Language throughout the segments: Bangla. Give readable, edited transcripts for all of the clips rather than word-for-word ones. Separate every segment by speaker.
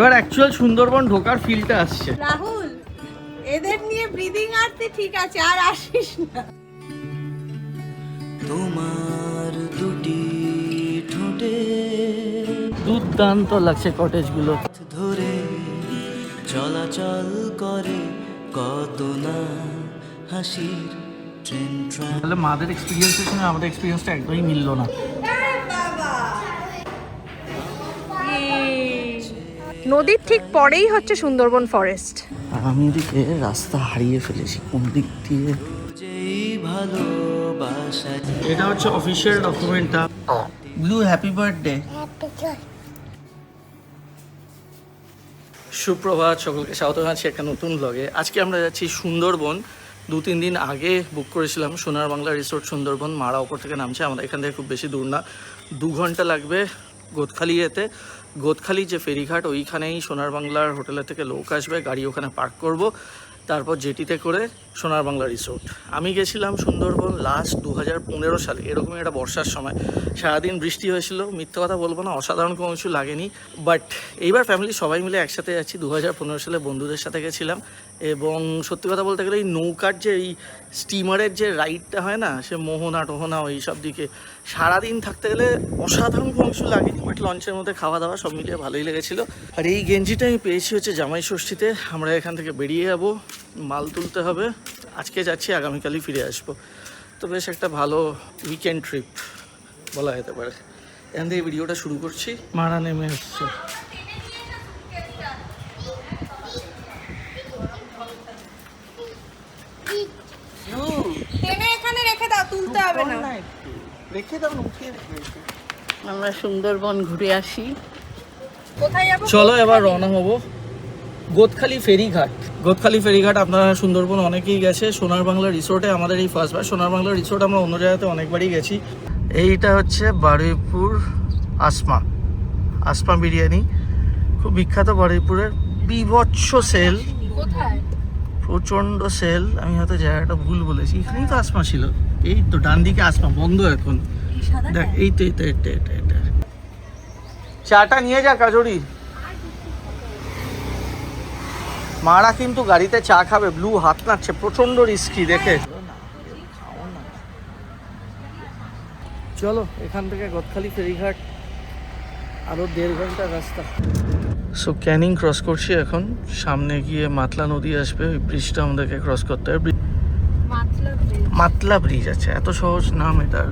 Speaker 1: এবার অ্যাকচুয়াল সুন্দরবন ঢোকার ফিলটা আসছে।
Speaker 2: রাহুল, এদের নিয়ে ব্রিদিং আরতে ঠিক আছে, আর আসিস না।
Speaker 3: তোমার দুটি ঠোঁটে
Speaker 1: দুর্দান্ত লাগছে কটেজগুলো।
Speaker 3: ধরে চলাচল করে কত না হাসির ট্রেন ট্রাম।
Speaker 1: তাহলে মাদের এক্সপিরিয়েন্সের সঙ্গে আমাদের এক্সপিরিয়েন্সটা একদমই মিললো না।
Speaker 2: নদীর ঠিক পরেই হচ্ছে সুন্দরবন ফরেস্ট।
Speaker 1: আর আমি এদিকে রাস্তা হারিয়ে ফেলেছি কোন দিক দিয়ে।
Speaker 3: যেই ভালোবাসা
Speaker 1: এটা হচ্ছে অফিসিয়াল ডকুমেন্টটা। Blue happy birthday. সুপ্রভাত, সকলকে স্বাগত জানাচ্ছি একটা নতুন ব্লগে। আজকে আমরা যাচ্ছি সুন্দরবন। 2-3 দিন আগে বুক করেছিলাম সোনার বাংলা রিসোর্ট সুন্দরবন। মারা ওপর থেকে নামছে, আমাদের এখান থেকে খুব বেশি দূর না, 2 ঘন্টা লাগবে গোদখালি যেতে। গোদখালি যে ফেরিঘাট, ওইখানেই সোনার বাংলার হোটেলের থেকে লোক আসবে, গাড়ি ওখানে পার্ক করব, তারপর জেটিতে করে সোনার বাংলা রিসোর্ট। আমি গেছিলাম সুন্দরবন লাস্ট 2015 সালে, এরকমই একটা বর্ষার সময়। সারাদিন বৃষ্টি হয়েছিল, মিথ্যে কথা বলবো না, অসাধারণ কোনো কিছু লাগেনি। বাট এইবার ফ্যামিলি সবাই মিলে একসাথে যাচ্ছি। 2015 সালে বন্ধুদের সাথে গেছিলাম, এবং সত্যি কথা বলতে গেলে এই নৌকার যে এই স্টিমারের যে রাইডটা হয় না, সে মোহনা টোহনা ওই সব দিকে সারাদিন থাকতে গেলে অসাধারণ কোনো কিছু লাগেনি। বাট লঞ্চের মধ্যে খাওয়া দাওয়া সব মিলিয়ে ভালোই লেগেছিলো। আর এই গেঞ্জিটা আমি পেয়েছি হচ্ছে জামাই ষষ্ঠীতে। আমরা এখান থেকে বেরিয়ে যাবো, মাল তুলতে হবে। আজকে যাচ্ছি, আগামীকালই ফিরে আসবো। তো বেশ একটা ভালো উইকেন্ড ট্রিপ বলা যেতে পারে। এখান থেকে ভিডিওটা শুরু করছি। মারা নেমে এসছে।
Speaker 2: টেনে এখানে রেখে দাও, তুলতে হবে না।
Speaker 1: রেখে দাও, উঠিয়ে রেখে।
Speaker 4: আমরা সুন্দরবন ঘুরে আসি।
Speaker 2: কোথায় যাবো?
Speaker 1: চলো এবার রওনা হবো গোদখালি ফেরিঘাট। গোদখালি ফেরিঘাট আপনারা সুন্দরবন অনেকেই গেছে। সোনার বাংলা রিসোর্টে আমাদের এই ফার্স্টবার। সোনার বাংলা রিসোর্ট আমরা অন্য জায়গাতে অনেকবারই গেছি। এইটা হচ্ছে বারুইপুর আসমা বিরিয়ানি, খুব বিখ্যাত বারুইপুরের। বিভৎস সেল,
Speaker 2: কোথায়?
Speaker 1: প্রচণ্ড সেল। আমি হয়তো জায়গাটা ভুল বলেছি, এখানেই তো আসমা ছিল। এই তো ডান দিকে আসমা, বন্ধ এখন। দেখ এই তো এটা চাটা নিয়ে যা কাজরি। মারা কিন্তু গাড়িতে চা খাবে, ব্লু হাত নাচ্ছে, প্রচন্ড রিস্কি দেখে। চলো এখান থেকে গোদখালি ফেরিঘাট আরো 1.5 ঘন্টার রাস্তা। সো ক্যানিং ক্রস করছি এখন, সামনে গিয়ে মাতলা নদী আসবে, ওই ব্রিজটা আমাদেরকে ক্রস করতে হবে। মাতলা ব্রিজ আছে, এত সহজ নাম এটার।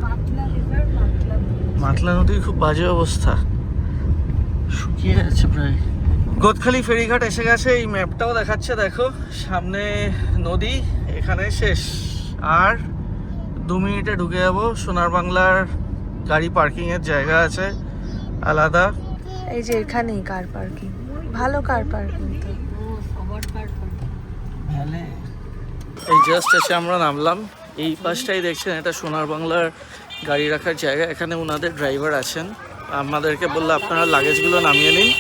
Speaker 1: মাতলা নদীর খুব বাজে অবস্থা, শুকিয়ে যাচ্ছে প্রায়। গোদখালি ফেরিঘাট এসে গেছে, এই ম্যাপটাও দেখাচ্ছে, দেখো সামনে নদী, এখানে শেষ। আর 2 মিনিটে ঢুকে যাবো। সোনার বাংলার গাড়ি পার্কিংয়ের জায়গা আছে আলাদা।
Speaker 2: এই যে এখানেই কার পার্কিং, ভালো কার পার্কিং তো।
Speaker 1: এই জাস্ট এসে আমরা নামলাম। এই পাশটাই দেখছেন, এটা সোনার বাংলার গাড়ি রাখার জায়গা। এখানে ওনাদের ড্রাইভার আছেন, আমাদেরকে বললো আপনারা লাগেজগুলো নামিয়ে নিন,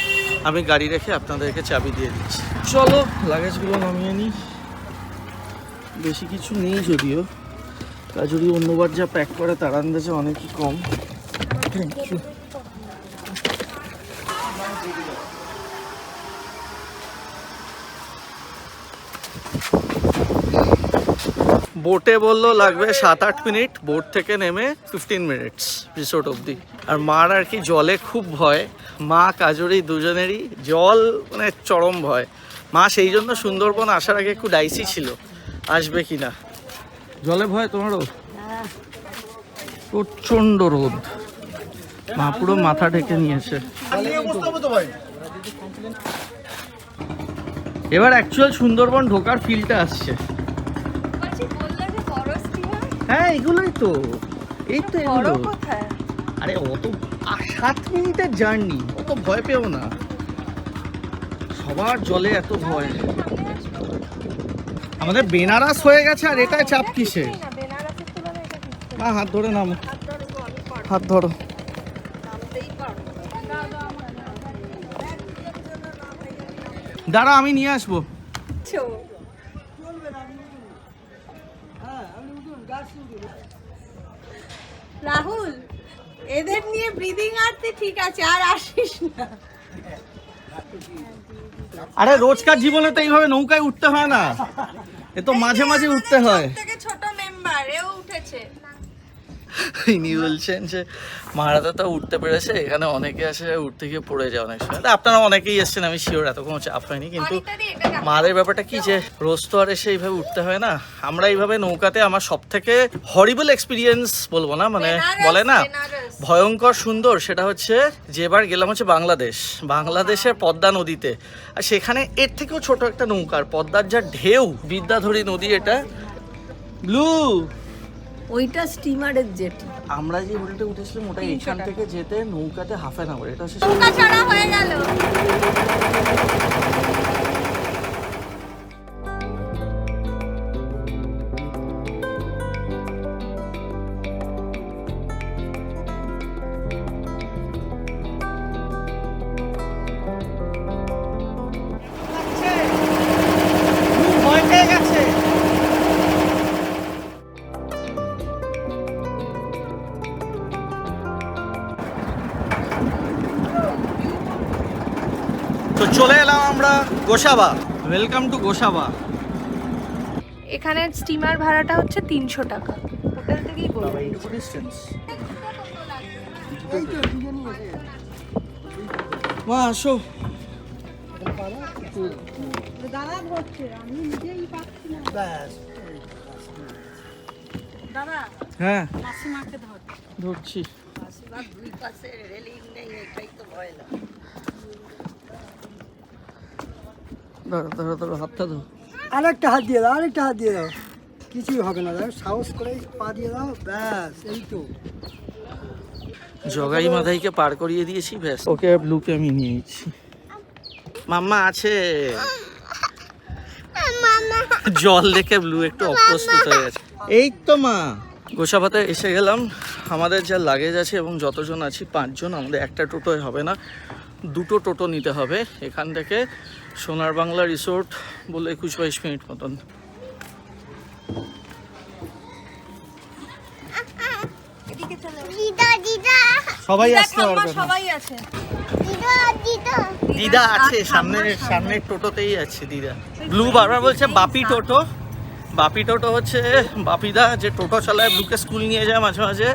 Speaker 1: আমি গাড়ি রেখে আপনাদেরকে চাবি দিয়ে দিচ্ছি। চলো লাগেজগুলো নামিয়ে নিই। বেশি কিছু নেই যদিও, যদি অন্যবার যা প্যাক করে তার আন্দাজে অনেকই কম। বোটে বললো লাগবে 7-8 মিনিট, বোট থেকে নেমে 15 মিনিটস রিসোর্ট অবধি। আর মার আর কি জলে খুব ভয়, মা কাজরি দুজনেরই জল মানে চরম ভয়। মা সেই জন্য সুন্দরবন আসার আগে একটু ডাইসি ছিল, আসবে কিনা। জলে ভয় তোমারও? প্রচণ্ড রোদ, মা পুরো মাথা ঢেকে নিয়েছে। এবার অ্যাকচুয়াল সুন্দরবন ঢোকার ফিলটা আসছে। হ্যাঁ এগুলোই তো, এই তো এগুলো। আরে অত 7 মিনিটের জার্নি, অত ভয় পেও না। সবার জলে এত ভয়। আমাদের বেনারস হয়ে গেছে, আর এটাই চাপ কিসে? না হাত ধরে নামো, হাত ধরো। দাঁড়া আমি নিয়ে আসবো।
Speaker 2: রাহুল, এদের নিয়ে ব্রিদিং আরতে ঠিক আছে, আর আসিস না।
Speaker 1: আরে রোজকার জীবনে তো এইভাবে নৌকায় উঠতে হয় না, এ তো মাঝে মাঝে উঠতে হয়।
Speaker 2: থেকে ছোট মেম্বার এও উঠেছে।
Speaker 1: ইনি বলছেন যে মারাতে তো উঠতে পেরেছে, এখানে অনেকে আসে উঠতে গিয়ে পড়ে যায় অনেক সময়। তা আপনারা অনেকেই এসছেন, আমি শিওর, এত কোনো চাপ হয়নি। কিন্তু মাদের ব্যাপারটা কি যে রোজ তো আর এসে এইভাবে উঠতে হয় না। আমরা এইভাবে নৌকাতে আমার সব থেকে হরিবল এক্সপিরিয়েন্স বলবো না, মানে বলে না ভয়ঙ্কর সুন্দর, সেটা হচ্ছে যে এবার গেলাম হচ্ছে বাংলাদেশের পদ্মা নদীতে। আর সেখানে এর থেকেও ছোট একটা নৌকার পদ্মার যা ঢেউ, বিদ্যাধরী নদী এটা। ব্লু,
Speaker 4: ওইটা স্টিমারের জেটি।
Speaker 1: আমরা যে হোটেলটা উঠেছিলাম ওটা এখান থেকে যেতে নৌকাতে হাফ অ্যান আওয়ার। এটা হচ্ছে
Speaker 2: নৌকা ছাড়া হয়ে গেল।
Speaker 1: ভয় পেয়ে গেছে। তো চলে এলাম আমরা গোসাবা। Welcome to Gosaba.
Speaker 2: এখানে স্টিমার ভাড়াটা হচ্ছে 300 টাকা। হোটেল থেকেই বলবো।
Speaker 1: এইটুকু ডিস্টেন্স। মা আসো।
Speaker 2: দাদা ধরছে, আমি নিজেই পাচ্ছি না। দাদা
Speaker 1: হ্যাঁ
Speaker 2: মাসিমাকে ধর।
Speaker 1: ধরছি।
Speaker 4: মাসিমার দুই পাশে রেলিং নেই, এটাই তো ভয় না।
Speaker 1: ধরো ধরো ধরো, হাতটা ধরো।
Speaker 5: আরেকটা হাত দিয়ে দাও, আরেকটা হাত দিয়ে দাও, কিছুই হবে না। দাও সাহস করে পা দিয়ে দাও, ব্যাস এই তো।
Speaker 1: জগাই মাথাইকে পার করিয়ে দিয়েছি, ব্যাস। ওকে আর ব্লুকে আমি নিয়ে নিচ্ছি। মাম্মা আছে। জল দেখে ব্লু একটু অপ্রস্তুত হয়ে গেছে। এই তো মা, গোসাবাতে এসে গেলাম। আমাদের যা লাগেজ আছে এবং যতজন আছি 5 জন, আমাদের একটা টোটোয় হবে না, 2টো টোটো নিতে হবে। এখান থেকে সোনার বাংলা রিসোর্ট বলে 21-22 মিনিট মতন। সবাই আসতে পারবে না।
Speaker 2: সবাই আছে।
Speaker 1: দিদা আছে সামনের টোটোতেই আছে দিদা। ব্লু বারবার বলছে বাপি টোটো। বাপি টোটো হচ্ছে বাপিদা, যে টোটো চালায়, ব্লুকে স্কুল নিয়ে যায় মাঝে মাঝে।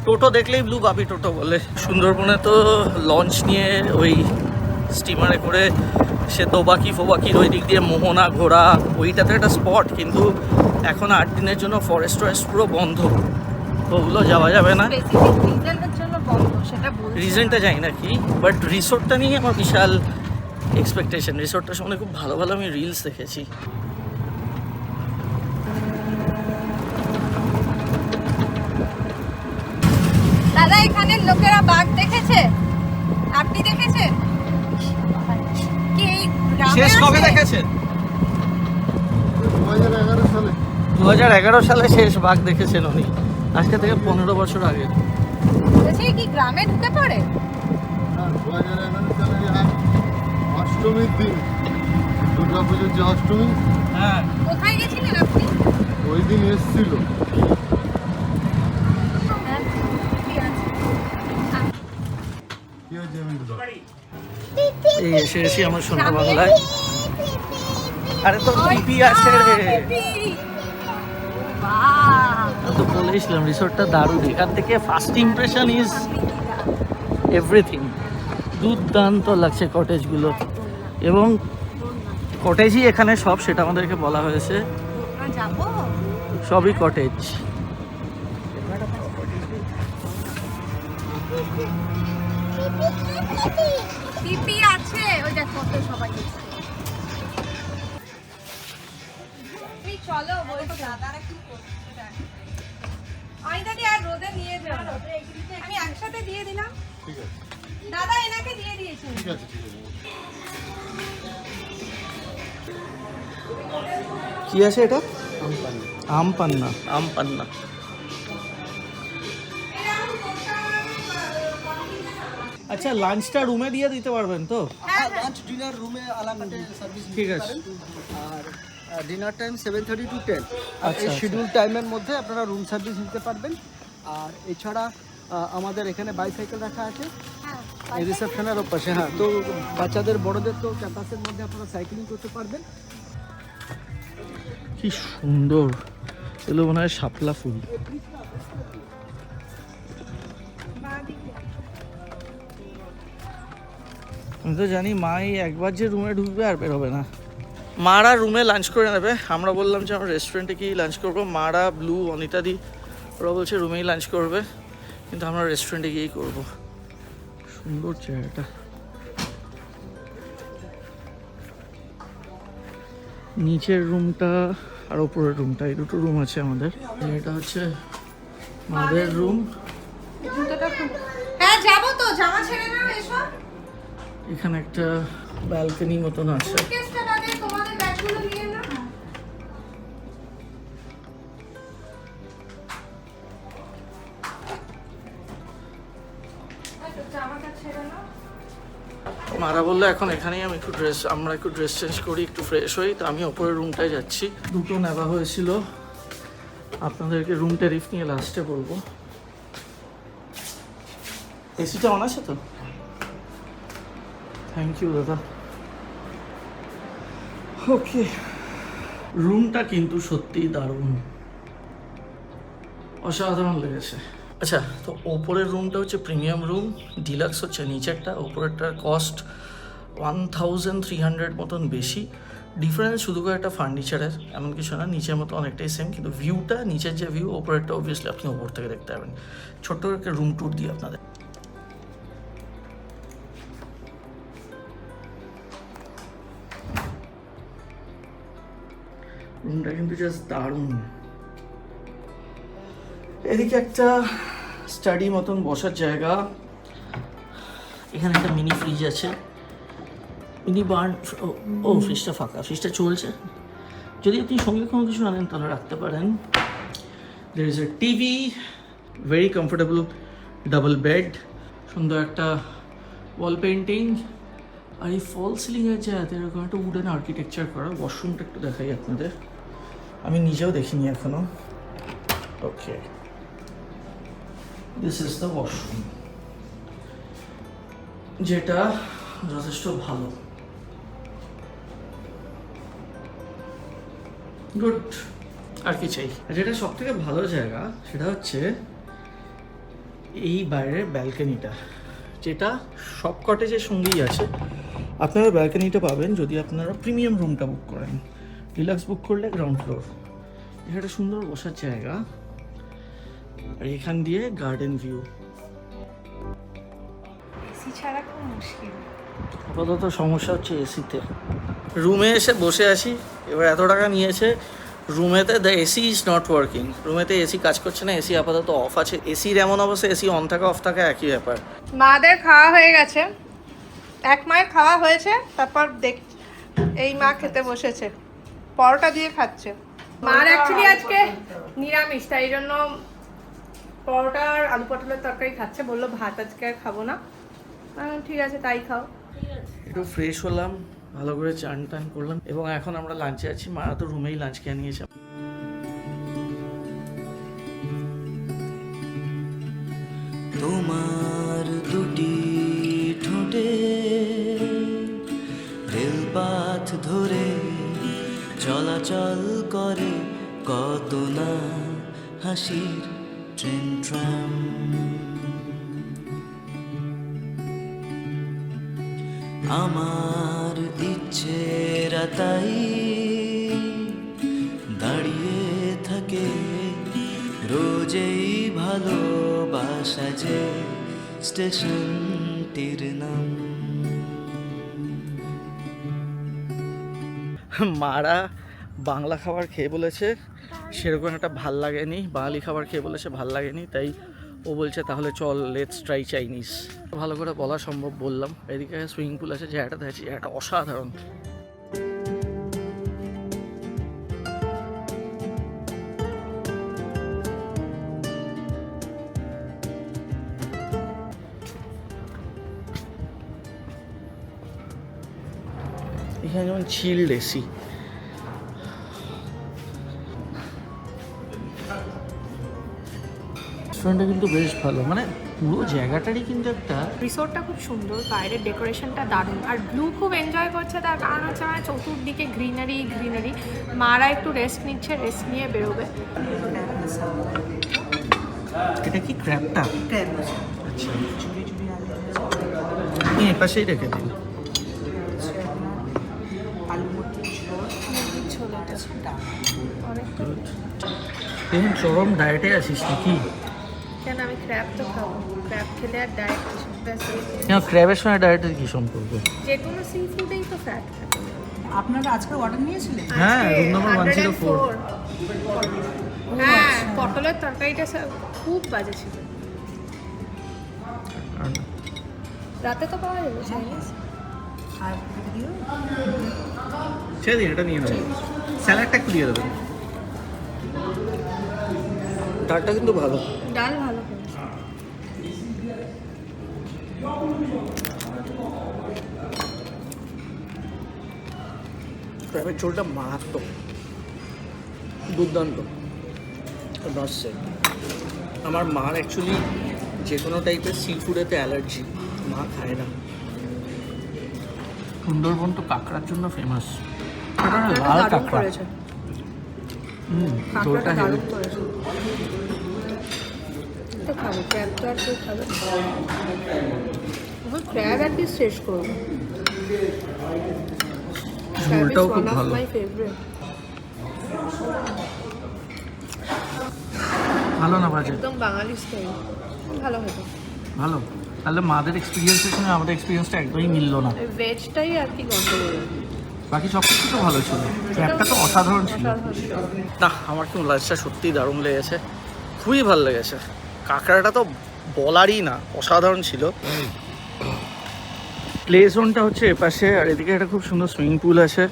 Speaker 1: টোটো দেখলেই ব্লু বাপি টোটো বলে। সুন্দরবনে তো লঞ্চ নিয়ে ওই স্টিমারে করে সে দোবাকি ফোবাকির ওই দিক দিয়ে মোহনা ঘোরা, ওইটাতে একটা স্পট। কিন্তু এখন 8 দিনের জন্য ফরেস্ট পুরো বন্ধ, তো ওগুলো যাওয়া যাবে না।
Speaker 2: রিজনের জন্য বন্ধ, সেটা বলছি।
Speaker 1: রিজনটা জানি না কি, বাট রিসোর্টটা নিয়ে আমার বিশাল এক্সপেকটেশন। রিসোর্টটার সম্বন্ধে খুব ভালো ভালো আমি রিলস দেখেছি।
Speaker 2: দাদা এখানে লোকেরা বাঘ দেখেছে? আপনি দেখেছেন কি এই গ্রামে
Speaker 1: শেষ কবে
Speaker 2: আছে?
Speaker 1: দেখেছেন? 2011 সালে শেষ বাঘ দেখেছেন উনি, আজকে থেকে 15 বছর আগে।
Speaker 2: বলছি কি গ্রামে ঢুকে পড়ে?
Speaker 6: অষ্টমীর দিন, দুর্গা পুজোর যে অষ্টমী,
Speaker 1: হ্যাঁ,
Speaker 2: কোথায় গেছিলেন আপনি?
Speaker 6: ওই দিন এসছিল।
Speaker 2: হ্যাঁ, কি আছে?
Speaker 6: কি হয়েছে আমি
Speaker 1: এই এসে গেছি আমার সোনার বাংলায়। আরে তো পিপি আছে রে। আমি তো বলেছিলাম রিসোর্টটা দারুণ। এখান থেকে ফার্স্ট ইমপ্রেশন ইজ এভরিথিং। দুর্দান্ত লাগছে কটেজগুলো, এবং কটেজই এখানে সব, সেটা আমাদেরকে বলা হয়েছে।
Speaker 2: যাবো
Speaker 1: সবই কটেজ।
Speaker 2: পিপি আছে, ওই দেখ কত সবাই এসেছে। এই চলো বলছো দাদারা কি করছে? আইদাকে আর রোদে নিয়ে যাও, আমি একসাথে দিয়ে দিলাম।
Speaker 6: ঠিক আছে,
Speaker 2: দাদা এনাকে দিয়ে দিয়েছেন।
Speaker 6: ঠিক আছে, ঠিক আছে।
Speaker 1: কি আছে এটা? আম পান্না। আম পান্না। আচ্ছা, লাঞ্চটা রুমে দিয়ে দিতে পারবেন তো?
Speaker 5: লাঞ্চ ডিনার রুমে আলাকাটে সার্ভিস
Speaker 1: ঠিক আছে।
Speaker 5: আর ডিনার টাইম 7:30 to 10।
Speaker 1: আচ্ছা,
Speaker 5: এই
Speaker 1: আচ্ছা।
Speaker 5: শিডিউল টাইমের মধ্যে আপনারা রুম সার্ভিস নিতে পারবেন। আর এছাড়া আমাদের এখানে বাইসাইকেল রাখা আছে, এই রিসেপশনের পাশে, হ্যাঁ। তো বাচ্চাদের বড়দের তো ক্যাম্পাসের মধ্যে আপনারা সাইক্লিং করতে পারবেন।
Speaker 1: কি সুন্দর, এগুলো মনে হয় শাপলা ফুল। আমি তো জানি মাই একবার যে রুমে ঢুকবে আর বেরোবে না। মারা রুমে লাঞ্চ করে নেবে, আমরা বললাম যে আমরা রেস্টুরেন্টে গিয়ে লাঞ্চ করবো। মারা, ব্লু, অনিতাদি ওরা বলছে রুমেই লাঞ্চ করবে, কিন্তু আমরা রেস্টুরেন্টে গিয়েই করবো। সুন্দর জায়গাটা। নিচের রুমটা আর ওপরের রুমটা, এই দুটো রুম আছে আমাদের। এটা হচ্ছে মাদের রুম।
Speaker 2: হ্যাঁ যাবো তো, জামা ছেড়ে নাও এসব।
Speaker 1: এখানে একটা ব্যালকনি মতন আছে।
Speaker 2: সুটকেসটা বাদে তোমাদের ব্যাগগুলো নিয়ে নাও। জামাটা ছেড়ে নাও।
Speaker 1: মারা বললো এখন এখানেই আমরা একটু ড্রেস চেঞ্জ করি, একটু ফ্রেশ হই। তো আমি ওপরের রুমটায় যাচ্ছি। দুটো নেওয়া হয়েছিল, আপনাদেরকে রুম ট্যারিফ নিয়ে লাস্টে বলবো। এসিটা অন আছে তো? থ্যাংক ইউ দাদা। ওকে, রুমটা কিন্তু সত্যিই দারুণ, অসাধারণ লেগেছে। আচ্ছা, তো ওপরের রুমটা হচ্ছে প্রিমিয়াম রুম, ডিলাক্স হচ্ছে নিচেরটা। ওপরেরটার কস্ট 1300 মতন বেশি। ডিফারেন্স শুধু করে একটা ফার্নিচারের, এমন কিছু না, নিচের মতো অনেকটাই সেম, কিন্তু ভিউটা, নিচের যে ভিউ, ওপরেরটা অবভিয়াসলি আপনি ওপর থেকে দেখতে পাবেন। ছোট্ট একটা রুম ট্যুর দিই আপনাদের। রুমটা কিন্তু জাস্ট দারুণ। এদিকে একটা স্টাডি মতন বসার জায়গা, এখানে একটা মিনি ফ্রিজ আছে, মিনি বার্ন। ও ফ্রিজটা ফাঁকা, ফ্রিজটা চলছে। যদি আপনি সঙ্গে কোনো কিছু আনেন তাহলে রাখতে পারেন। There is a TV, very comfortable double bed, সুন্দর একটা ওয়াল পেন্টিং, আর এই ফল সিলিংয়ের জায়গাতে এরকম একটা উডেন আর্কিটেকচার করা। ওয়াশরুমটা একটু দেখাই আপনাদের, আমি নিজেও দেখিনি এখনো। ওকে, দিস ইজ দ্য ওয়াশরুম, যেটা যথেষ্ট ভালো, গুড। আর কি চাই? যেটা সব থেকে ভালো জায়গা সেটা হচ্ছে এই বাইরের ব্যালকনিটা, যেটা সব কটেজের সঙ্গেই আছে। আপনারা ব্যালকনিটা পাবেন যদি আপনারা প্রিমিয়াম রুমটা বুক করেন। ডিলাক্স বুক করলে গ্রাউন্ড ফ্লোর। এটা সুন্দর বসার জায়গা, আর এখান দিয়ে গার্ডেন ভিউ।
Speaker 2: এসি ছাড়া খুব মুশকিল।
Speaker 1: আপাতত সমস্যা হচ্ছে এসিতে। রুমে এসে বসে আছি, এবার এত টাকা নিয়েছে রুমেতে, the AC is not working. রুমেতে এসি কাজ করছে না, এসি আপাতত অফ আছে। এসির এমন অবস্থা, এসি অন থাকা অফ থাকা একই ব্যাপার।
Speaker 2: মাদের খাওয়া হয়ে গেছে, এক মায়ের খাওয়া হয়েছে, তারপর এই মা খেতে বসেছে, পরোটা দিয়ে খাচ্ছে। মার অ্যাকচুয়ালি আজকে নিরামিষ, তাই জন্য পরোটা আর আলু পটলের তরকারি খাচ্ছে। বললো ভাত আজকে আর খাবো না। ঠিক আছে, তাই খাও।
Speaker 1: একটু ফ্রেশ হলাম, ভালো করে চান টান করলাম, এবং এখন আমরা লাঞ্চে আছি। মারা তো রুমেই লাঞ্চ খেয়ে নিয়েছে।
Speaker 3: তোমার দুটি ঠোঁটে রেলপথ ধরে চলাচল করে কত না হাসির ট্রেন ট্রাম। আমার ইচ্ছেরা তাই দাঁড়িয়ে থাকে রোজেই ভালোবাসা যে স্টেশনটির নাম।
Speaker 1: মারা বাংলা খাবার খেয়ে বলেছে সেরকম একটা ভাল লাগেনি, বাঙালি খাবার খেয়ে বলেছে ভাল লাগেনি, তাই ও বলছে তাহলে চল লেটস ট্রাই চাইনিজ। ভালো করে বলা সম্ভব বললাম। এদিকে সুইমিং পুল আছে, জায়গাটা দেখছি, জায়গাটা অসাধারণ। এখানে যেমন চিল্ড এসি, রেস্টুরেন্টটা কিন্তু বেশ ভালো, মানে পুরো জায়গাটারই কিন্তু একটা
Speaker 2: রিসোর্টটা খুব সুন্দর, বাইরের ডেকোরেশনটা দারুণ, আর ব্লু খুব এনজয় করছে। তার কারণ হচ্ছে মানে চতুর্দিকে গ্রিনারি গ্রিনারি। মারা একটু রেস্ট নিচ্ছে, রেস্ট নিয়ে বেরোবে।
Speaker 1: এটা কি ক্র্যাবটা? আচ্ছা, এই পাশেই রেখে দিন। এখন চরম ডায়েটে আছিস নাকি?
Speaker 2: কেন, আমি ক্র্যাব তো খাবো, ক্র্যাব খেলে আর ডায়েট
Speaker 1: ক্র্যাবের সঙ্গে ডায়েটের কি সম্পর্ক?
Speaker 2: যে কোনো সি ফুডেই তো ফ্যাট থাকে।
Speaker 7: আপনারা আজকে অর্ডার নিয়েছিলেন?
Speaker 1: হ্যাঁ,
Speaker 2: আজকে
Speaker 1: room number 104
Speaker 2: 104 হ্যাঁ, পটলের তরকারিটা খুব বাজে ছিল। রাতে তো পাওয়া যাবে চাইনিজ।
Speaker 7: আর দিও
Speaker 1: ছেড়ে দিন, এটা নিয়ে নেবেন। স্যালাডটা একটু দিয়ে দেবেন। ডালটা কিন্তু ভালো।
Speaker 2: ডাল ভালো করেছে।
Speaker 1: ক্র্যাবের ঝোলটা মারাত্মক, দুর্দান্ত। নসে আমার মার অ্যাকচুয়ালি যে কোনো টাইপের সি ফুডেতে অ্যালার্জি, মা খায় না। সুন্দরবন তো কাঁকড়ার জন্য ফেমাস। লাল
Speaker 2: দারুণ
Speaker 1: কাঁকড়া,
Speaker 2: করেছে,
Speaker 1: ঝোলটা
Speaker 2: কাঁকড়াটা
Speaker 1: হেভি।
Speaker 2: দারুণ করেছে। তো খাবো, ক্র্যাব তো আর কেউ খাবে না। ক্র্যাব আর কি শেষ করবো।
Speaker 1: ঝোলটাও খুব ভালো।
Speaker 2: My favourite.
Speaker 1: ভালো না বাজে?
Speaker 2: একদম বাঙালি স্টাইল, ভালো হতো।
Speaker 1: ভালো। তাহলে মাদের এক্সপিরিয়েন্সের সঙ্গে আমাদের এক্সপিরিয়েন্সটা একদমই মিললো না।
Speaker 2: ভেজটাই আর কি গন্ডগোল।
Speaker 1: বাকি সব কিছু তো ভালো ছিল, ক্র্যাবটা তো অসাধারণ ছিল।
Speaker 2: অসাধারণ।
Speaker 1: না, আমার কিন্তু লাঞ্চটা সত্যিই দারুণ লেগেছে, খুবই ভালো লেগেছে। কাঁকড়াটা তো বলারই না, অসাধারণ ছিল। প্লে জোনটা হচ্ছে এপাশে, আর এদিকে একটা খুব সুন্দর সুইমিং পুল আছে।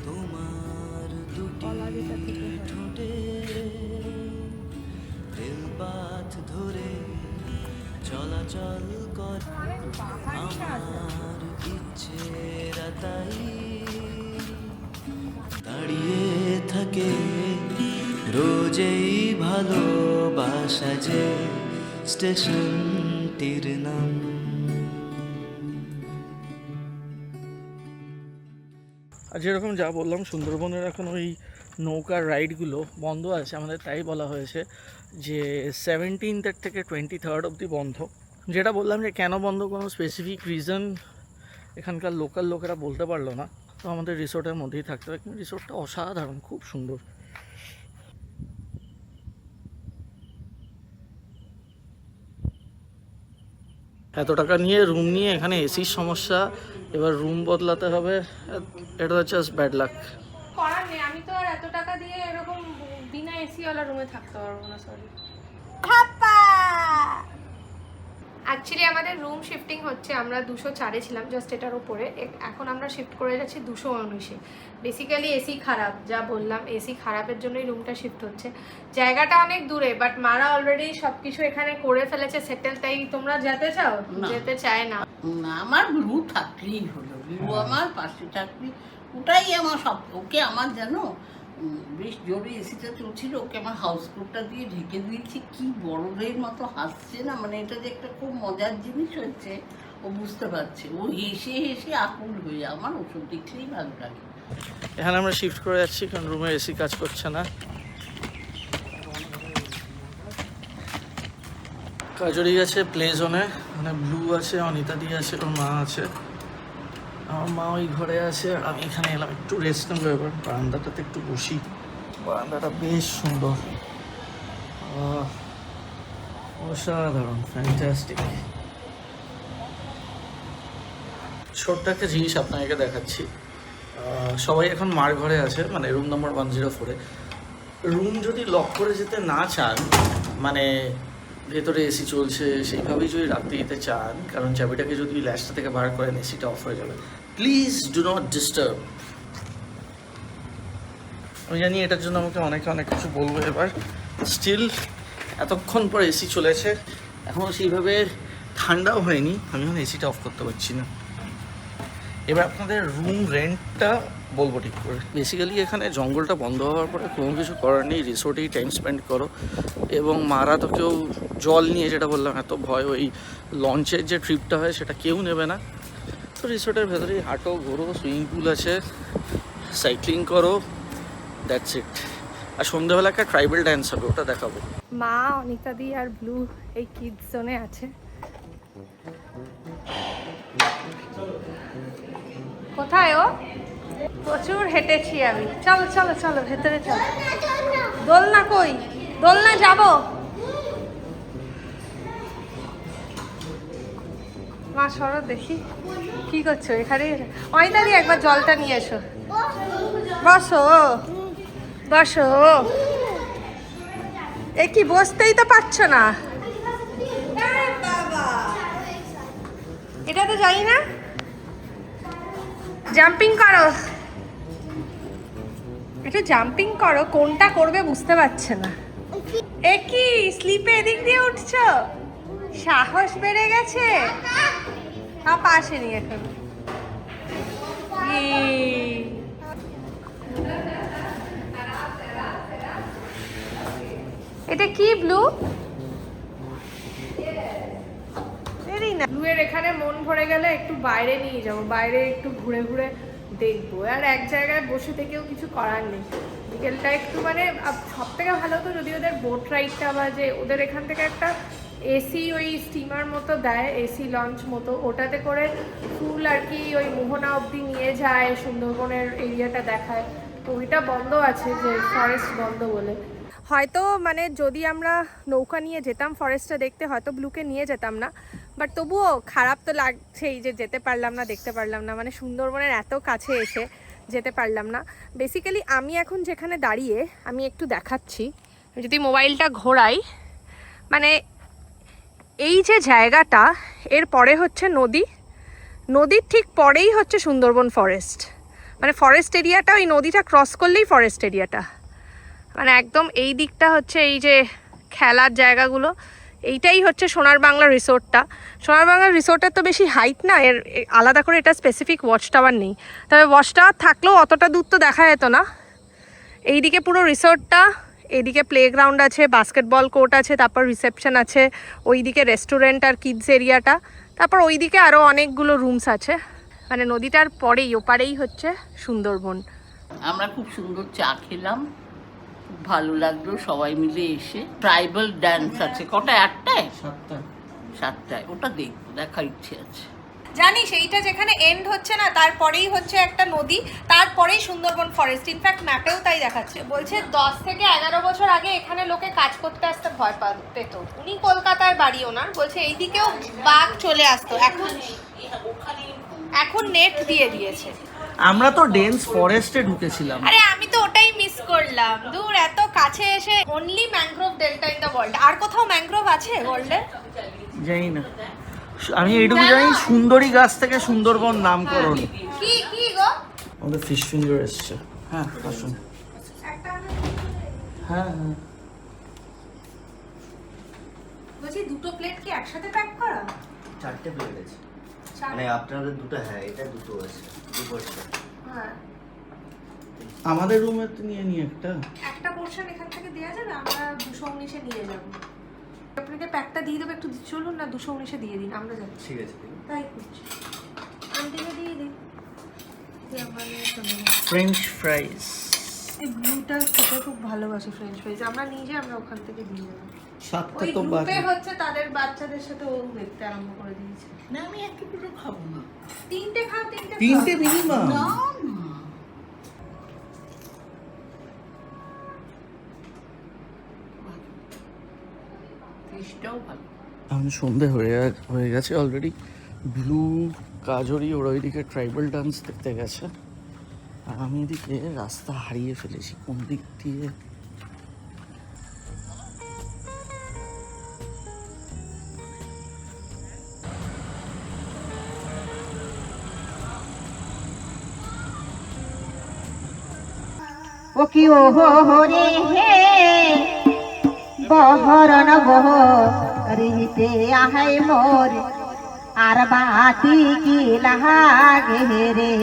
Speaker 3: তোমার দুটি ঠোঁটে রেলপাথ ধরে চলাচল করে আমার ইচ্ছেরা তাই দাঁড়িয়ে থাকে রোজেই ভালোবাসা যে স্টেশনটির নাম।
Speaker 1: আর যেরকম যা বললাম, সুন্দরবনের এখন ওই নৌকার রাইডগুলো বন্ধ আছে আমাদের, তাই বলা হয়েছে যে 17 থেকে 23 অবধি বন্ধ। যেটা বললাম যে কেন বন্ধ, কোনো স্পেসিফিক রিজন এখানকার লোকাল লোকেরা বলতে পারলো না। তো আমাদের রিসোর্টের মধ্যেই থাকতে হবে, কিন্তু রিসোর্টটা অসাধারণ, খুব সুন্দর। এত টাকা নিয়ে রুম নিয়ে এখানে এসির সমস্যা, এবার রুম বদলাতে হবে, এটা জাস্ট ব্যাড লাক।
Speaker 2: করার নেই, আমি তো আর এত টাকা দিয়ে এরকম বিনা এসিওয়ালা রুমে থাকতে পারবো না, সরি। অ্যাকচুয়ালি আমাদের রুম শিফটিং হচ্ছে, আমরা 204-এ ছিলাম জাস্ট এটার উপরে, এখন আমরা শিফট করে যাচ্ছি 219-এ। বেসিক্যালি এসি খারাপ, যা বললাম এসি খারাপের জন্যই রুমটা শিফট হচ্ছে। জায়গাটা অনেক দূরে, বাট মারা অলরেডি সব কিছু এখানে করে ফেলেছে সেটেল, তাই তোমরা যেতে চাও? যেতে চায় না।
Speaker 4: না, আমার ব্লু থাকলেই হলো, ব্লু আমার পাশে থাকবি, ওটাই আমার সব। ওকে আমার জানো বেশ জোরে এসিটা চলছিল, ওকে আমার হাউস কোটটা দিয়ে ঢেকে দিয়েছি, কি বড়দের মতো হাসছে না, মানে এটা যে একটা খুব মজার জিনিস হচ্ছে, ও বুঝতে পারছে, ও হেসে হেসে আকুল হয়ে যায়। আমার ওষুধ দেখলেই ভালো লাগে।
Speaker 1: এখানে আমরা শিফট করে যাচ্ছি কারণ রুমে এসি কাজ করছে না। কাজরি আছে প্লে জোনে, মানে ব্লু আছে, অনিতা দি আছে, ওর মা আছে, আমার মা ওই ঘরে আছে, আর আমি এখানে এলাম একটু রেস্ট নেবো। এবার বারান্দাটাতে একটু বসি, বারান্দাটা বেশ সুন্দর, অসাধারণ, ফ্যান্টাস্টিক। ছোট্ট একটা জিনিস আপনাকে দেখাচ্ছি। সবাই এখন মার ঘরে আছে, মানে রুম নম্বর 104-এ। রুম যদি লক করে যেতে না চান, মানে ভেতরে এসি চলছে সেইভাবেই যদি রাখতে যেতে চান, কারণ চাবিটাকে যদি ল্যাচটা থেকে বার করেন এসিটা অফ হয়ে যাবে, প্লিজ ডু নট ডিস্টার্ব। আমি জানি এটার জন্য আমাকে অনেকে অনেক কিছু বলবো এবার, স্টিল এতক্ষণ পর এসি চলেছে, এখনও সেইভাবে ঠান্ডাও হয়নি, আমি এখন এসিটা অফ করতে পারছি না। এবার আপনাদের রুম রেন্টটা বলবো ঠিক করে। বেসিক্যালি এখানে জঙ্গলটা বন্ধ হওয়ার পরে কোনো কিছু করার নেই, রিসোর্টেই টাইম স্পেন্ড করো। এবং মারা তো কেউ জল নিয়ে, যেটা বললাম এত ভয়, ওই লঞ্চের যে ট্রিপটা হয় সেটা কেউ নেবে না। তো রিসোর্টের ভেতরেই হাঁটো, ঘোরো, সুইমিং পুল আছে, সাইক্লিং করো, দ্যাটস ইট। আর সন্ধ্যাবেলা একটা ট্রাইবাল ড্যান্স হবে, ওটা দেখাবো।
Speaker 2: মা, অনিতা দি আর ব্লু এই কিডস জোনে আছে। কোথায় ও? প্রচুর হেঁটেছি আমি। চলো চলো চলো ভেতরে চলো। দোলনা কই? দোলনা যাবো। মা সরো দেখি কি করছো এখানে। অনিতা দি একবার জলটা নিয়ে এসো। বসো বসো। এ কি, বসতেই তো পারছো না। এটা তো জানি না। জাম্পিং করো, একটু জাম্পিং করো। কোনটা করবে বুঝতে পারছে না। এ কি, স্লিপে এদিক দিয়ে উঠছো? সাহস বেড়ে গেছে। পাশে নিয়ে এখন। এটা কি ব্লু? ব্লুয়ের এখানে মন ভরে গেলে একটু বাইরে নিয়ে যাবো, বাইরে একটু ঘুরে ঘুরে দেখবো। আর এক জায়গায় বসে থেকেও কিছু করার নেই। বিকেলটা একটু মানে সব থেকে ভালো তো যদি ওদের বোট রাইডটা, বা যে ওদের এখান থেকে একটা এসি ওই স্টিমার মতো দেয়, এসি লঞ্চ মতো, ওটাতে করে ফুল আর কি ওই মোহনা অবধি নিয়ে যায়, সুন্দরবনের এরিয়াটা দেখায়। তো ওইটা বন্ধ আছে, যে ফরেস্ট বন্ধ বলে। হয়তো মানে যদি আমরা নৌকা নিয়ে যেতাম ফরেস্টটা দেখতে, হয়তো ব্লুকে নিয়ে যেতাম না। বাট তবুও খারাপ তো লাগছেই যে যেতে পারলাম না, দেখতে পারলাম না। মানে সুন্দরবনের এত কাছে এসে যেতে পারলাম না। বেসিক্যালি আমি এখন যেখানে দাঁড়িয়ে, আমি একটু দেখাচ্ছি, যদি মোবাইলটা ঘোরাই, মানে এই যে জায়গাটা, এর পরে হচ্ছে নদী, নদীর ঠিক পরেই হচ্ছে সুন্দরবন ফরেস্ট। মানে ফরেস্ট এরিয়াটা, ওই নদীটা ক্রস করলেই ফরেস্ট এরিয়াটা। মানে একদম এই দিকটা হচ্ছে এই যে খেলার জায়গাগুলো, এইটাই হচ্ছে সোনার বাংলা রিসোর্টটা। সোনার বাংলা রিসোর্টের তো বেশি হাইট না, এর আলাদা করে এটা স্পেসিফিক ওয়াচ টাওয়ার নেই। তবে ওয়াচ টাওয়ার থাকলেও অতটা দূর তো দেখা যেত না। এইদিকে পুরো রিসোর্টটা, এইদিকে প্লেগ্রাউন্ড আছে, বাস্কেটবল কোর্ট আছে, তারপর রিসেপশন আছে, ওইদিকে রেস্টুরেন্ট আর কিডস এরিয়াটা, তারপর ওইদিকে আরও অনেকগুলো রুমস আছে। মানে নদীটার পরেই, ওপারেই হচ্ছে সুন্দরবন।
Speaker 4: আমরা খুব সুন্দর চা খেলাম, খুব ভালো লাগলো সবাই মিলে এসে। ট্রাইবাল ড্যান্স আছে কটা, 8টায়? 7টায়। ওটা দেখবো, দেখার ইচ্ছে আছে।
Speaker 2: জানিস এইটা যেখানে এন্ড হচ্ছে না, তারপরেই হচ্ছে একটা নদী, তারপরেই সুন্দরবন ফরেস্ট। ইনফ্যাক্ট ম্যাপেও তাই দেখাচ্ছে। বলছে 10 থেকে 11 বছর আগে এখানে লোকে কাজ করতে আসতে ভয় পেত। উনি কলকাতায় বাড়ি ওনার। বলছে এইদিকেও বাঘ চলে আসতো, এখন নেট দিয়ে দিয়েছে।
Speaker 1: আমরা তো ডেন্স ফরেস্টে ঢুকেছিলাম।
Speaker 2: আরে আমি তো ওটাই মিস করলাম। দূর এত কাছে এসে। Only mangrove delta in the world. আর কোথাও ম্যানগ্রোভ আছে ওয়ার্ল্ডে?
Speaker 1: জানি না, আমি এইটুকু জানি সুন্দরী গাছ থেকে সুন্দরবন নামকরণ।
Speaker 2: কি কি গো?
Speaker 1: আমাদের ফিশ ফিঙ্গার এসছে। হ্যাঁ আসুন। হ্যাঁ হ্যাঁ,
Speaker 2: বলছি দুটো প্লেট কি একসাথে প্যাক করা?
Speaker 3: 4টে প্লেট আছে, মানে আপনাদের দুটো, হ্যাঁ এটা দুটো আছে, দুটো।
Speaker 2: হ্যাঁ,
Speaker 1: আমাদের রুমে তো নিয়ে
Speaker 2: একটা পোরশন এখান থেকে দেওয়া যাবে, আমরা 219-এ নিয়ে যাব। আপনাকে প্যাকটা দিয়ে দেবো, একটু চলুন না 219-এ দিয়ে দিন, আমরা যাচ্ছি।
Speaker 3: ঠিক আছে,
Speaker 2: তাই করছি, আন্টিকে দিয়ে দিন।
Speaker 1: ফ্রেঞ্চ ফ্রাইজ।
Speaker 2: এই ব্লুটা খেতে খুব ভালোবাসে ফ্রেঞ্চ ফ্রাইজ। আমরা আমরা ওখান থেকে দিয়ে যাবো।
Speaker 1: 7টা
Speaker 2: ওই
Speaker 1: তো
Speaker 2: গ্রুপে
Speaker 1: বাজে।
Speaker 2: হচ্ছে তাদের বাচ্চাদের সাথে ও দেখতে আরম্ভ করে দিয়েছে।
Speaker 4: না আমি একটু দুটো খাবো না।
Speaker 2: 3টে খাও, 3টে
Speaker 1: মিনিমাম।
Speaker 4: না না, ফিশটাও ভালো।
Speaker 1: এখন সন্ধে হয়ে গেছে অলরেডি। ব্লু, কাজরি ওরা ওইদিকে ট্রাইবাল ডান্স দেখতে গেছে, আর আমি এদিকে রাস্তা হারিয়ে ফেলেছি কোন দিক দিয়ে।
Speaker 8: ও কি ও রে হে বহরণ বহ রিতে আহাই মোর আর বাতি কি লাগে রে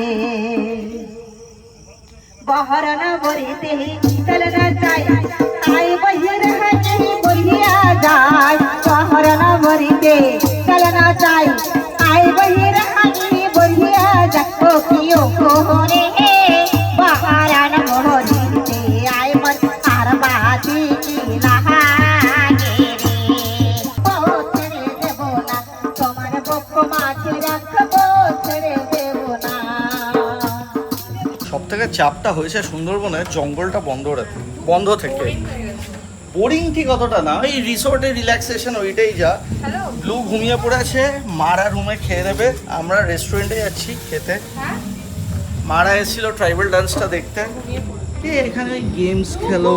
Speaker 8: বহরণ বরিতে চল না যাই আই বহির হাতে বহিয়া যায় বহরণ বরিতে চল না যাই আই বহির হাতে বহিয়া যায় ও কি ও রে হে বহরণ বরিতে আই মর আর বাতি কি লাগে রে ও ছেড়ে দেব না তোমার বক্ষ মাঝে রাখবো ছেড়ে দেব না।
Speaker 1: সব থেকে চাপটা হয়েছে সুন্দরবনে জঙ্গলটা বন্ধ থেকে। বোরিং ঠিক অতটা না, ওই রিসোর্টে রিল্যাক্সেশন ওইটাই যা। ব্লু ঘুমিয়ে পড়েছে, মারা রুমে খেয়ে নেবে, আমরা রেস্টুরেন্টে যাচ্ছি খেতে। মারা এসেছিল ট্রাইবাল ডান্সটা দেখতে। এখানে ওই গেমস খেলো,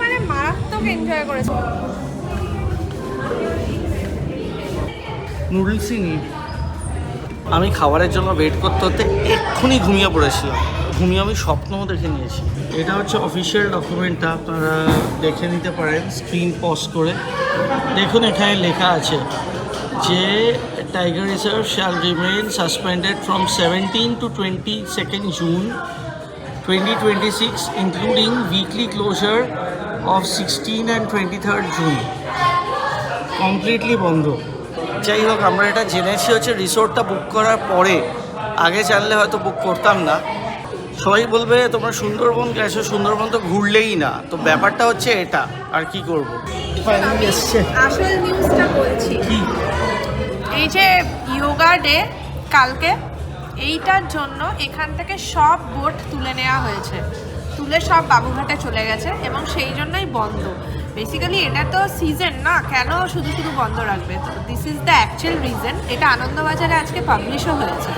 Speaker 2: মানে মারাত্মক এনজয় করেছে।
Speaker 1: নুডলসই নিই। আমি খাবারের জন্য ওয়েট করতে করতে এক্ষুনি ঘুমিয়ে পড়েছিলাম। ঘুমিয়ে আমি স্বপ্নও দেখে নিয়েছি। এটা হচ্ছে অফিসিয়াল ডকুমেন্টটা, আপনারা দেখে নিতে পারেন স্ক্রিন পজ করে। দেখুন এখানে লেখা আছে যে tiger reserve shall remain suspended from 17 to 22 June 2026 including weekly closure of 16 and 23 June। Completely বন্ধ। যাই হোক, আমরা এটা জেনেছি হচ্ছে রিসোর্টটা বুক করার পরে, আগে জানলে হয়তো বুক করতাম না। সবাই বলবে তোমরা সুন্দরবন গেছো, সুন্দরবন তো ঘুরলেই না, তো ব্যাপারটা হচ্ছে এটা। আর কি করব, ফাইনালি এসছে।
Speaker 2: আসল নিউজটা বলছি,
Speaker 1: কি
Speaker 2: এই যে ইয়োগা ডে কালকে, এইটার জন্য এখান থেকে সব বোট তুলে নেওয়া হয়েছে, তুলে সব বাবুঘাটে চলে গেছে এবং সেই জন্যই বন্ধ। বেসিক্যালি এটা তো সিজন না, কেন শুধু শুধু বন্ধ রাখবে? তো this is the actual reason. এটা আনন্দবাজারে আজকে পাবলিশও হয়েছে।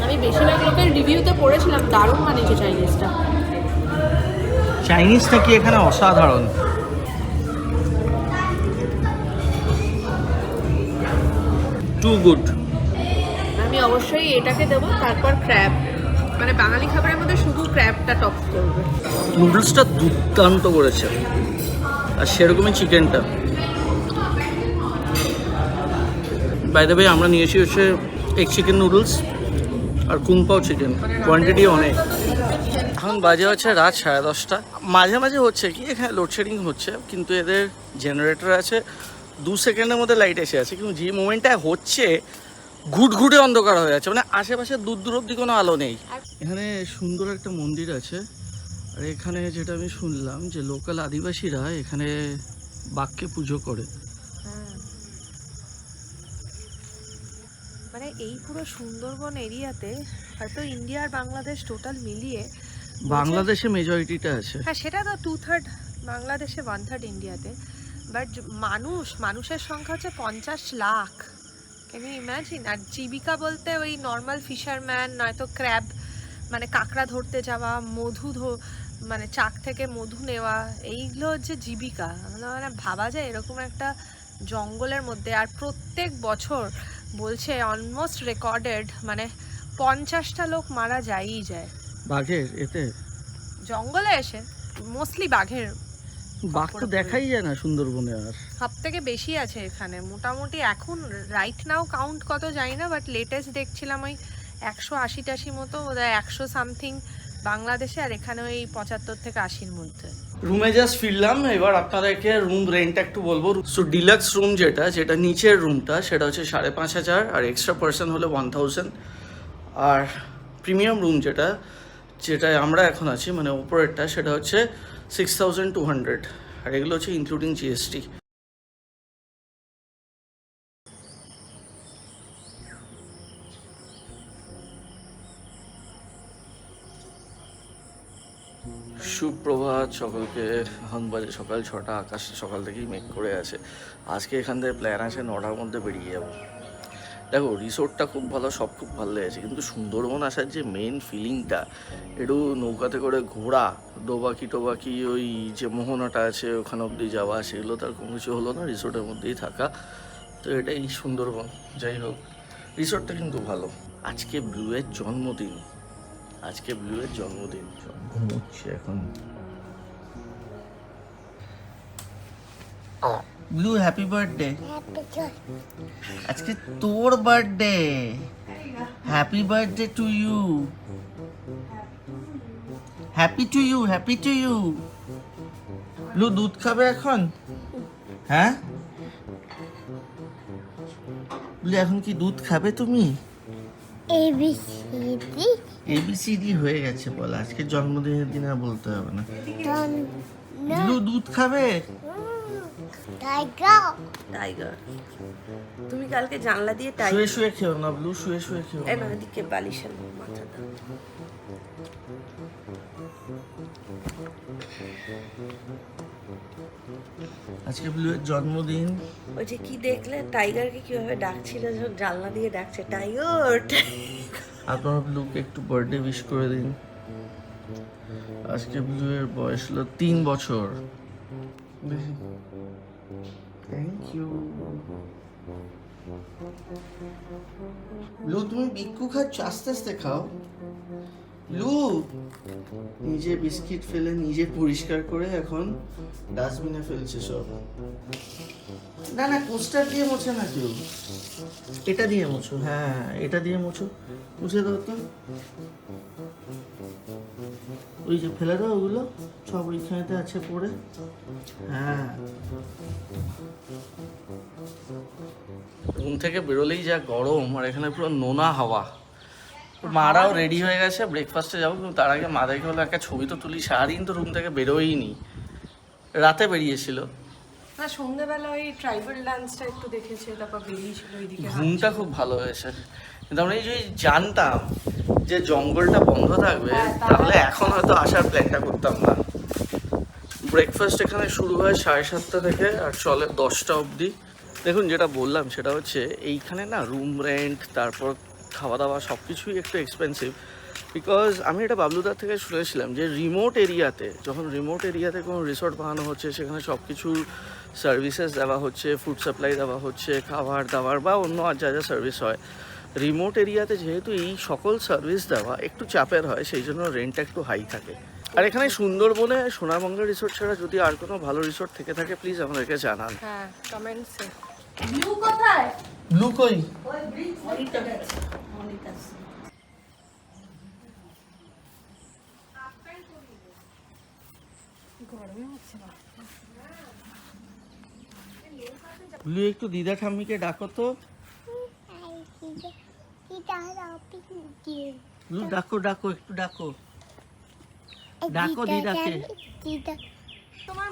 Speaker 9: আমি বেশিরভাগ লোকের রিভিউতে পড়েছিলাম, দারুণ বানিয়েছে চাইনিজটা।
Speaker 1: চাইনিজটা কি এখানে অসাধারণ। Too good.
Speaker 2: আমি অবশ্যই এটাকে দেবো, তারপর ক্র্যাব। মানে বাঙালি খাবারের মধ্যে শুধু ক্র্যাবটা টপ করবে।
Speaker 1: নুডলসটা দুর্দান্ত করেছে, আর সেরকমই চিকেনটা। বাই দ্য ওয়ে, আমরা নিয়েছি হচ্ছে এগ চিকেন নুডলস আর কুংপাও চিকেন, কোয়ান্টিটি অনেক। এখন বাজে হচ্ছে রাত 10:30। মাঝে মাঝে হচ্ছে কি এখানে লোডশেডিং হচ্ছে, কিন্তু এদের জেনারেটর আছে, 2 সেকেন্ডের মধ্যে লাইট এসে আছে। কিন্তু যে মোমেন্টটা হচ্ছে ঘুটঘুটে অন্ধকার হয়ে যাচ্ছে, মানে আশেপাশে দূর দূর অব্দি কোনো আলো নেই। এখানে সুন্দর একটা মন্দির আছে, আর এখানে যেটা আমি শুনলাম যে লোকাল আদিবাসীরা এখানে বাঘকে পুজো করে।
Speaker 2: মানে এই পুরো সুন্দরবন এরিয়াতে হয়তো ইন্ডিয়া আর বাংলাদেশ টোটাল মিলিয়ে,
Speaker 1: বাংলাদেশে মেজরিটিটা আছে।
Speaker 2: হ্যাঁ সেটা তো 2/3 বাংলাদেশে, 1/3 ইন্ডিয়াতে। বাট মানুষের সংখ্যা হচ্ছে 50 লাখ। Can you imagine? আর জীবিকা বলতে ওই নর্মাল ফিশারম্যান, নয়তো ক্র্যাব মানে কাঁকড়া ধরতে যাওয়া, মানে চাক থেকে মধু নেওয়া, এইগুলো হচ্ছে জীবিকা। মানে ভাবা যায় এরকম একটা জঙ্গলের মধ্যে। আর প্রত্যেক বছর বলছে অলমোস্ট রেকর্ডেড মানে 50টা লোক মারা যায়ই যায়
Speaker 1: বাঘের এতে,
Speaker 2: জঙ্গলে এসে। মোস্টলি বাঘের।
Speaker 1: বাঘ তো দেখাই যায় না সুন্দরবনে। আর
Speaker 2: সব থেকে বেশি আছে এখানে মোটামুটি এখন রাইট নাও কাউন্ট কত জানি না, বাট লেটেস্ট দেখছিলাম ওই 180-80 মতো, বোধহয় 100 সামথিং বাংলাদেশে, আর এখানে ওই 75 থেকে 80-র মধ্যে।
Speaker 1: রুমে জাস্ট ফিরলাম, এবার আপনাদেরকে রুম রেন্টটা একটু বলবো। সো ডিলাক্স রুম যেটা নিচের রুমটা, সেটা হচ্ছে 5,500, আর এক্সট্রা পার্সন হলে 1000। আর প্রিমিয়াম রুম যেটায় আমরা এখন আছি, মানে ওপরেরটা, সেটা হচ্ছে 6,200, আর এগুলো হচ্ছে ইনক্লুডিং জিএসটি। সুপ্রভাত সকলকে। এখন বাজে সকাল 6টা, আকাশটা সকাল থেকেই মেঘ করে আছে। আজকে এখান থেকে প্ল্যান আছে 9টার মধ্যে বেরিয়ে যাবো। দেখো, রিসোর্টটা খুব ভালো, সব খুব ভালো লেগেছে, কিন্তু সুন্দরবন আসার যে মেন ফিলিংটা, একটু নৌকাতে করে ঘোরা, ডোবাকি ওই যে মোহনাটা আছে ওখানে অবধি যাওয়া, সেগুলো তার কোনো কিছু হলো না, রিসোর্টের মধ্যেই থাকা। তো এটাই সুন্দরবন। যাই হোক, রিসোর্টটা কিন্তু ভালো। আজকে ব্লুয়ের জন্মদিন, আজকে ব্লু এর জন্মদিন, ঘুমোচ্ছে এখন। Blue happy birthday. আজকে তোর birthday. Happy birthday to you. Happy to you, happy to you. Blue দুধ খাবে এখন? হ্যাঁ ব্লু, এখন কি দুধ খাবে তুমি? এবিসিডি হয়ে গেছে বল, আজকে জন্মদিনের দিন আর বলতে হবে না। ব্লু দুধ খাবে?
Speaker 9: টাইগার, তুমি কালকে জানলা দিয়ে টাইগার
Speaker 1: শুয়ে শুয়ে খেও না ব্লু, শুয়ে শুয়ে খেও না।
Speaker 9: এবার এদিকে বালিশের মাথাটা।
Speaker 1: আজকে ব্লু এর জন্মদিন।
Speaker 9: ওই যে কি দেখলে টাইগারকে কিভাবে ডাকছিল, যখন জানলা দিয়ে ডাকছে টাইগার।
Speaker 1: আপনারা ব্লুকে একটু বার্থডে উইশ করে দিন। আজকে ব্লু এর বয়স হলো 3 বছর। Thank you. ব্লু তুমি বিক্কু খাচ্ছ, আস্তে আস্তে খাও। ব্লু নিজে বিস্কিট ফেলে নিজে পরিষ্কার করে এখন ডাস্টবিনে ফেলছে সব। না না, কোস্টার দিয়ে মোছে না কেউ, এটা দিয়ে মোছো। হ্যাঁ এটা দিয়ে মোছো, মুছে দাও তো। ওই যে ফেলে দাও ওগুলো সব, ওইখানেতে আছে পড়ে। হ্যাঁ, রুম থেকে বেরোলেই যা গরম, আর এখানে পুরো নোনা হাওয়া। মারাও রেডি হয়ে গেছে, ব্রেকফাস্টে যাবো, কিন্তু তার আগে মা দেখে হলো একটা ছবি তো তুলি। সারাদিন তো রুম থেকে বেরোয়নি, রাতে বেরিয়েছিল।
Speaker 2: না, সন্ধ্যেবেলা ওই ট্রাইবাল ডান্সটা একটু দেখেছে, তারপর বেরিয়েছিল ওইদিকে।
Speaker 1: ঘুমটা খুব ভালো হয়েছে, কিন্তু আমরা এই যে জানতাম যে জঙ্গলটা বন্ধ থাকবে, তাহলে এখন হয়তো আসার প্ল্যানটা করতাম না। ব্রেকফাস্ট এখানে শুরু হয় 7:30 থেকে আর চলে 10টা অবধি। দেখুন, যেটা বললাম সেটা হচ্ছে এইখানে না রুম রেন্ট, তারপর খাওয়া দাওয়া সব কিছুই একটু এক্সপেন্সিভ। বিকজ আমি এটা বাবলুদার থেকে শুনেছিলাম যে রিমোট এরিয়াতে, যখন রিমোট এরিয়াতে কোনো রিসর্ট বানানো হচ্ছে, সেখানে সব কিছু সার্ভিসেস দেওয়া হচ্ছে, ফুড সাপ্লাই দেওয়া হচ্ছে, খাবার দাবার বা অন্য আর যা যা সার্ভিস হয়, রিমোট এরিয়াতে যেহেতু এই সকল সার্ভিস দেওয়া একটু চাপের হয়, সেই জন্য রেন্টটা একটু হাই থাকে। আর এখানে সুন্দরবনে সোনারবাংলা রিসোর্ট ছাড়া যদি আর কোনো ভালো রিসোর্ট থেকে থাকে প্লিজ আমাদেরকে জানান।
Speaker 2: হ্যাঁ, কমেন্টসে।
Speaker 9: ব্লু কোথায়?
Speaker 1: ব্লু কই?
Speaker 4: অনিতা গেছে, অনিতা আছে।
Speaker 1: ব্লু একটু দিদা ঠাম্মিকে ডাকো তো। ব্লু ডাকো ডাকো, একটু ডাকো, ডাকো দিদাকে।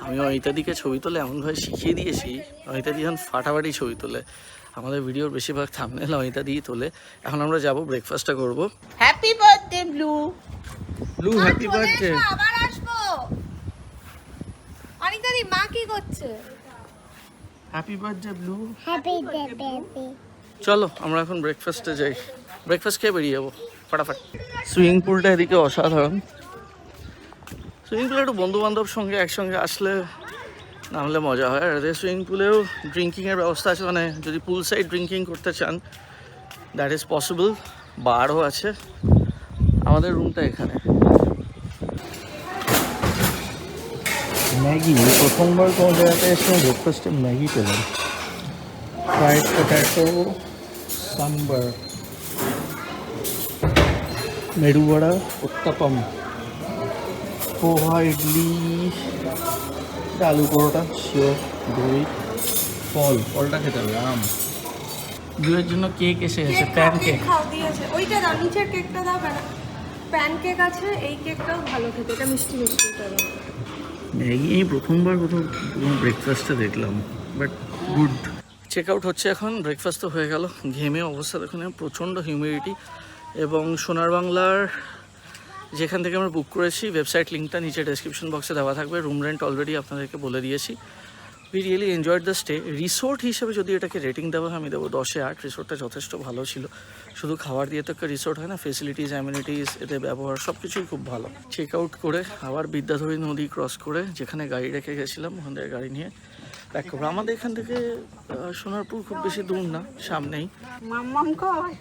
Speaker 1: আমি অনিতাদিকে ছবি তোলে এমনভাবে শিখিয়ে দিয়েছি, অনিতাদি এখন ফাটাফাটি ছবি তোলে। আমাদের ভিডিওর বেশিরভাগ থাম্বনেল অনিতা দিয়ে তোলে। এখন আমরা যাব, ব্রেকফাস্টটা করবো।
Speaker 4: Happy birthday blue.
Speaker 1: Blue happy birthday.
Speaker 2: আবার আসবো। অনিতা দি, মা কি করছে?
Speaker 1: Happy birthday blue.
Speaker 8: Happy birthday.
Speaker 1: চলো আমরা এখন ব্রেকফাস্টে যাই, ব্রেকফাস্ট খেয়ে বেরিয়ে যাবো ফটাফট। সুইমিং পুলটা এদিকে অসাধারণ। সুইমিং পুলে একটু বন্ধু বান্ধব সঙ্গে একসঙ্গে আসলে নামলে মজা হয়। আর এদের সুইমিং পুলেও ড্রিঙ্কিংয়ের ব্যবস্থা আছে, মানে যদি পুল সাইড ড্রিঙ্কিং করতে চান দ্যাট ইজ পসিবল। বারও আছে। আমাদের রুমটা এখানে। ম্যাগি, প্রথমবার কোনো জায়গাতে এসে ব্রেকফাস্টে ম্যাগি পেলাম। ফ্রাইড পটেটো, সাম্বার, মেরু বড়া, উত্তাপাম, পোহা, ইডলি, আলু পরোটা, শিওর, দই, ফলটা খেতে হবে, আম। দুয়ের জন্য কেক এসে গেছে, প্যান কেক।
Speaker 2: খাও দিয়েছে, ওইটা দাও, নিচের কেকটা দাও। প্যান কেক আছে, এই কেকটাও ভালো খেতে, এটা মিষ্টি মিষ্টি করে।
Speaker 1: ম্যাগি এই প্রথমবার কোথাও ব্রেকফাস্টে দেখলাম, বাট গুড। চেক আউট হচ্ছে এখন, ব্রেকফাস্ট তো হয়ে গেল। ঘেমে অবস্থা দেখুন, প্রচণ্ড হিউমিডিটি। এবং সোনার বাংলার যেখান থেকে আমরা বুক করেছি, ওয়েবসাইট লিঙ্কটা নিচে ডেসক্রিপশন বক্সে দেওয়া থাকবে। রুম রেন্ট অলরেডি আপনাদেরকে বলে দিয়েছি। We really enjoyed the stay. Resort হিসেবে যদি এটাকে রেটিং দেওয়া হয়, আমি দেবো 10-এ 8। রিসোর্টটা যথেষ্ট ভালো ছিল। শুধু খাবার দিয়ে তো একটা রিসোর্ট হয় না, ফেসিলিটিস, অ্যামিনিটিস, এতে ব্যবহার সব কিছুই খুব ভালো। চেক আউট করে আবার বিদ্যাধরী নদী ক্রস করে যেখানে গাড়ি রেখে গেছিলাম, ওখান থেকে গাড়ি নিয়ে ব্যাক করবো। আমাদের এখান থেকে সোনারপুর খুব বেশি দূর না, সামনেই।
Speaker 2: মাম্মাম কই?